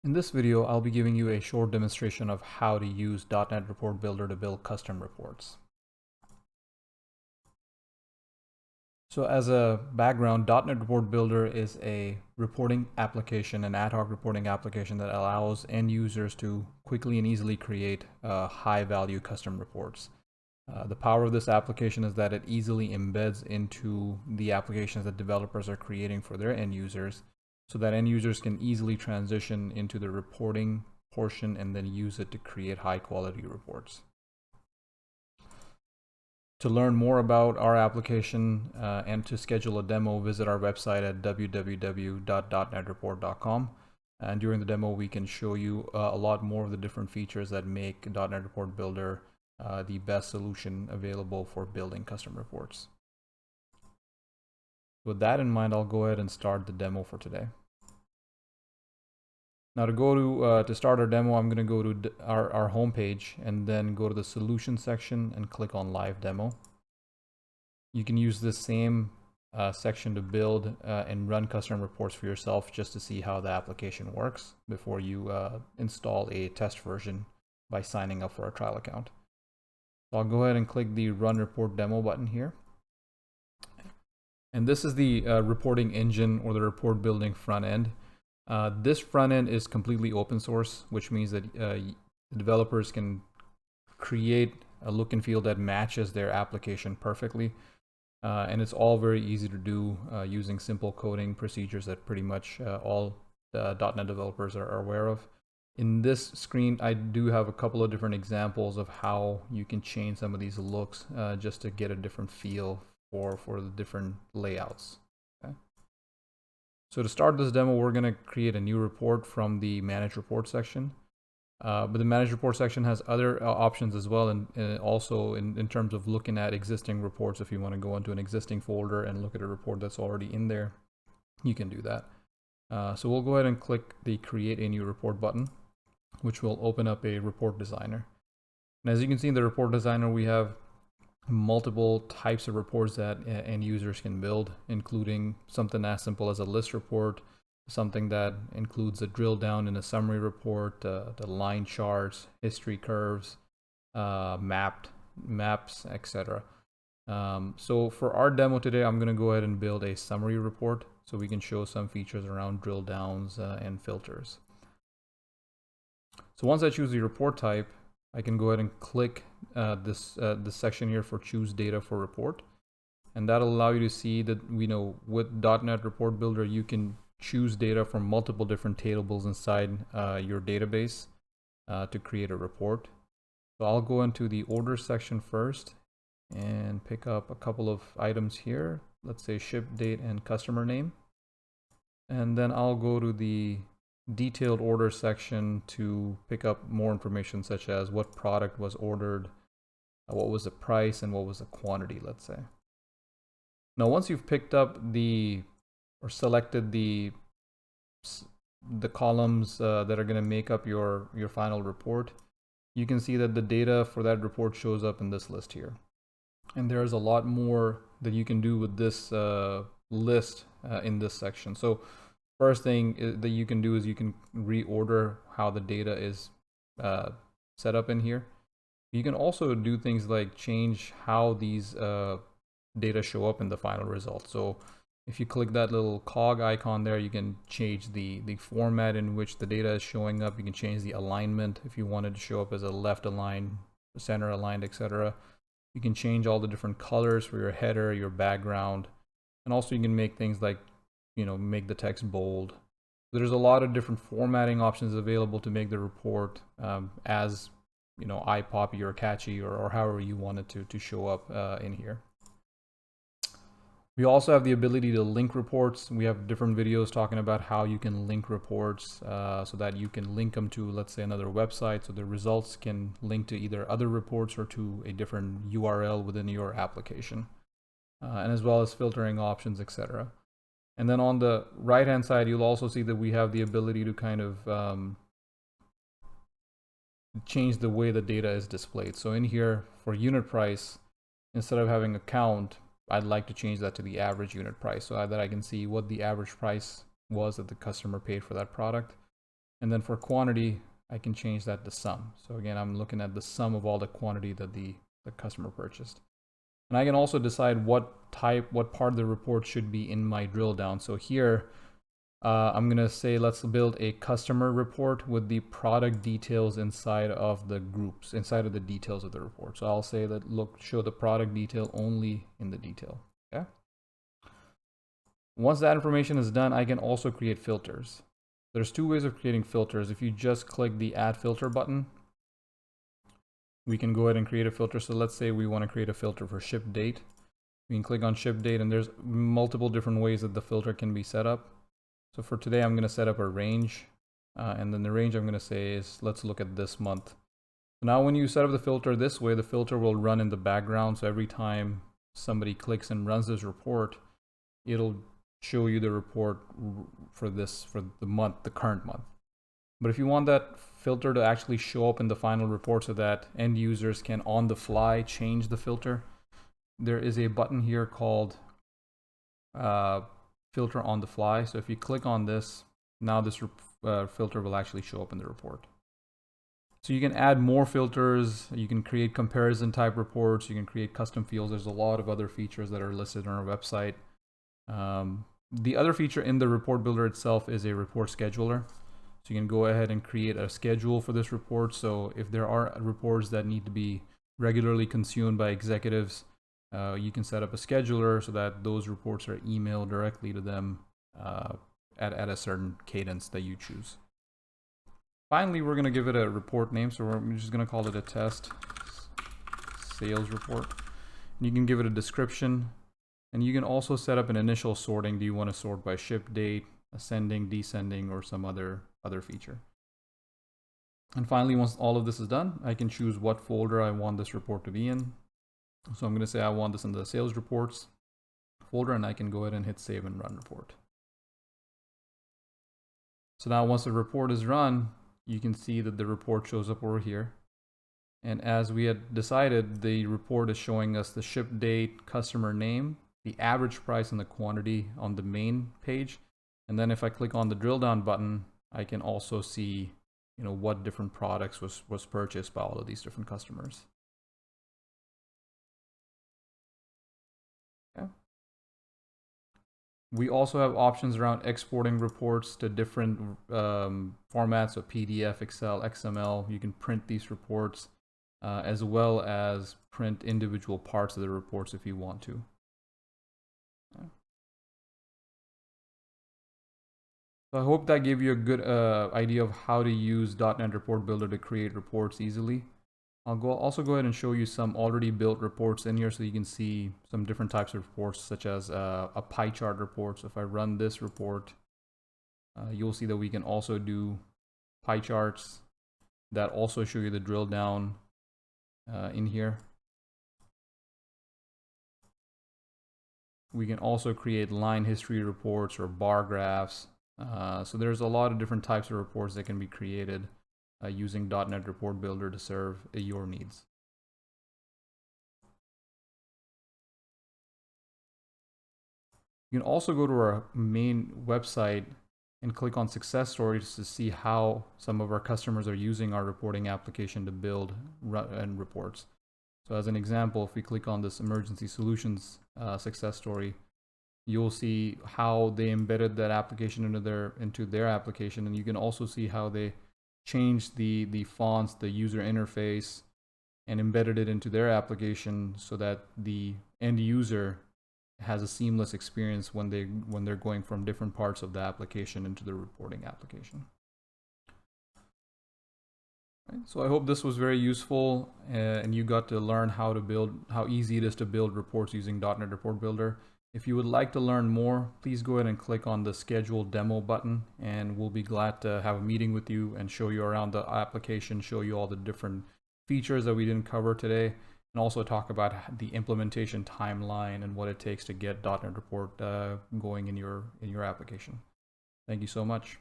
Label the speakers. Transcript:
Speaker 1: In this video, I'll be giving you a short demonstration of how to use .NET Report Builder to build custom reports. So as a background, .NET Report Builder is a reporting application, an ad hoc reporting application that allows end users to quickly and easily create high-value custom reports. The power of this application is that it easily embeds into the applications that developers are creating for their end users, so that end users can easily transition into the reporting portion and then use it to create high quality reports. To learn more about our application and to schedule a demo, visit our website at www.dotnetreport.com. And during the demo, we can show you a lot more of the different features that make .NET Report Builder the best solution available for building custom reports. With that in mind, I'll go ahead and start the demo for today. Now to start our demo, I'm going to go to our home page and then go to the solution section and click on live demo. You can use this same section to build and run custom reports for yourself just to see how the application works before you install a test version by signing up for a trial account. So I'll go ahead and click the Run Report Demo button here. And this is the reporting engine or the report building front end. This front end is completely open source, which means that developers can create a look and feel that matches their application perfectly. And it's all very easy to do using simple coding procedures that pretty much all .NET developers are aware of. In this screen, I do have a couple of different examples of how you can change some of these looks just to get a different feel for the different layouts. Okay. So to start this demo, we're going to create a new report from the Manage Report section. But the Manage Report section has other options as well, and also in terms of looking at existing reports. If you want to go into an existing folder and look at a report that's already in there, you can do that. So we'll go ahead and click the Create a New Report button, which will open up a report designer. And as you can see in the report designer, we have multiple types of reports that end users can build, including something as simple as a list report, something that includes a drill down in a summary report, the line charts, history curves, maps, etc. So for our demo today, I'm going to go ahead and build a summary report so we can show some features around drill downs and filters. So once I choose the report type, I can go ahead and click this section here for choose data for report. And that'll allow you to see that with .NET Report Builder, you can choose data from multiple different tables inside your database to create a report. So I'll go into the order section first and pick up a couple of items here. Let's say ship date and customer name. And then I'll go to the detailed order section to pick up more information, such as what product was ordered, what was the price, and what was the quantity, let's say. Now, once you've picked up or selected the columns that are going to make up your final report, you can see that the data for that report shows up in this list here. And there's a lot more that you can do with this list in this section. So first thing that you can do is you can reorder how the data is set up in here. You can also do things like change how these data show up in the final result. So if you click that little cog icon there, you can change the format in which the data is showing up. You can change the alignment if you wanted to show up as a left aligned, center aligned, etc. You can change all the different colors for your header, your background, and also you can make things like make the text bold. There's a lot of different formatting options available to make the report as eye-poppy or catchy or however you want it to show up in here. We also have the ability to link reports. We have different videos talking about how you can link reports so that you can link them to, let's say, another website, so the results can link to either other reports or to a different URL within your application, and as well as filtering options, etc. And then on the right hand side, you'll also see that we have the ability to kind of change the way the data is displayed. So in here for unit price, instead of having a count, I'd like to change that to the average unit price so that I can see what the average price was that the customer paid for that product. And then for quantity, I can change that to sum. So again, I'm looking at the sum of all the quantity that the customer purchased. And I can also decide what part of the report should be in my drill down. So here, I'm gonna say, let's build a customer report with the product details inside of the groups, inside of the details of the report. So I'll say that, look, show the product detail only in the detail, okay? Once that information is done, I can also create filters. There's two ways of creating filters. If you just click the add filter button, we can go ahead and create a filter. So let's say we want to create a filter for ship date. We can click on ship date, and there's multiple different ways that the filter can be set up. So for today, I'm going to set up a range, and then the range I'm going to say is, let's look at this month. So now when you set up the filter this way, the filter will run in the background. So every time somebody clicks and runs this report, it'll show you the report for the month, the current month. But if you want that filter to actually show up in the final report so that end users can on the fly change the filter, there is a button here called filter on the fly. So if you click on this, now this filter will actually show up in the report. So you can add more filters, you can create comparison type reports, you can create custom fields. There's a lot of other features that are listed on our website. The other feature in the report builder itself is a report scheduler. So you can go ahead and create a schedule for this report. So if there are reports that need to be regularly consumed by executives, you can set up a scheduler so that those reports are emailed directly to them at a certain cadence that you choose. Finally, we're going to give it a report name. So we're just going to call it a test sales report. And you can give it a description. And you can also set up an initial sorting. Do you want to sort by ship date, ascending, descending, or some other feature? And finally, once all of this is done, I can choose what folder I want this report to be in. So I'm going to say I want this in the sales reports folder, and I can go ahead and hit save and run report. So now once the report is run, you can see that the report shows up over here. And as we had decided, the report is showing us the ship date, customer name, the average price, and the quantity on the main page. And then if I click on the drill down button, I can also see, what different products was purchased by all of these different customers. Okay. We also have options around exporting reports to different formats, so PDF, Excel, XML. You can print these reports as well as print individual parts of the reports if you want to. So I hope that gave you a good idea of how to use .NET Report Builder to create reports easily. I'll also go ahead and show you some already built reports in here so you can see some different types of reports, such as a pie chart report. So if I run this report, you'll see that we can also do pie charts that also show you the drill down in here. We can also create line history reports or bar graphs. So there's a lot of different types of reports that can be created using .NET Report Builder to serve your needs. You can also go to our main website and click on success stories to see how some of our customers are using our reporting application to build and reports. So as an example, if we click on this emergency solutions success story, you'll see how they embedded that application into their application, and you can also see how they changed the fonts, the user interface, and embedded it into their application so that the end user has a seamless experience when they're going from different parts of the application into the reporting application. Right, so I hope this was very useful and you got to learn how easy it is to build reports using .NET Report Builder. If you would like to learn more, please go ahead and click on the schedule demo button, and we'll be glad to have a meeting with you and show you around the application, show you all the different features that we didn't cover today, and also talk about the implementation timeline and what it takes to get .NET Report going in your application. Thank you so much.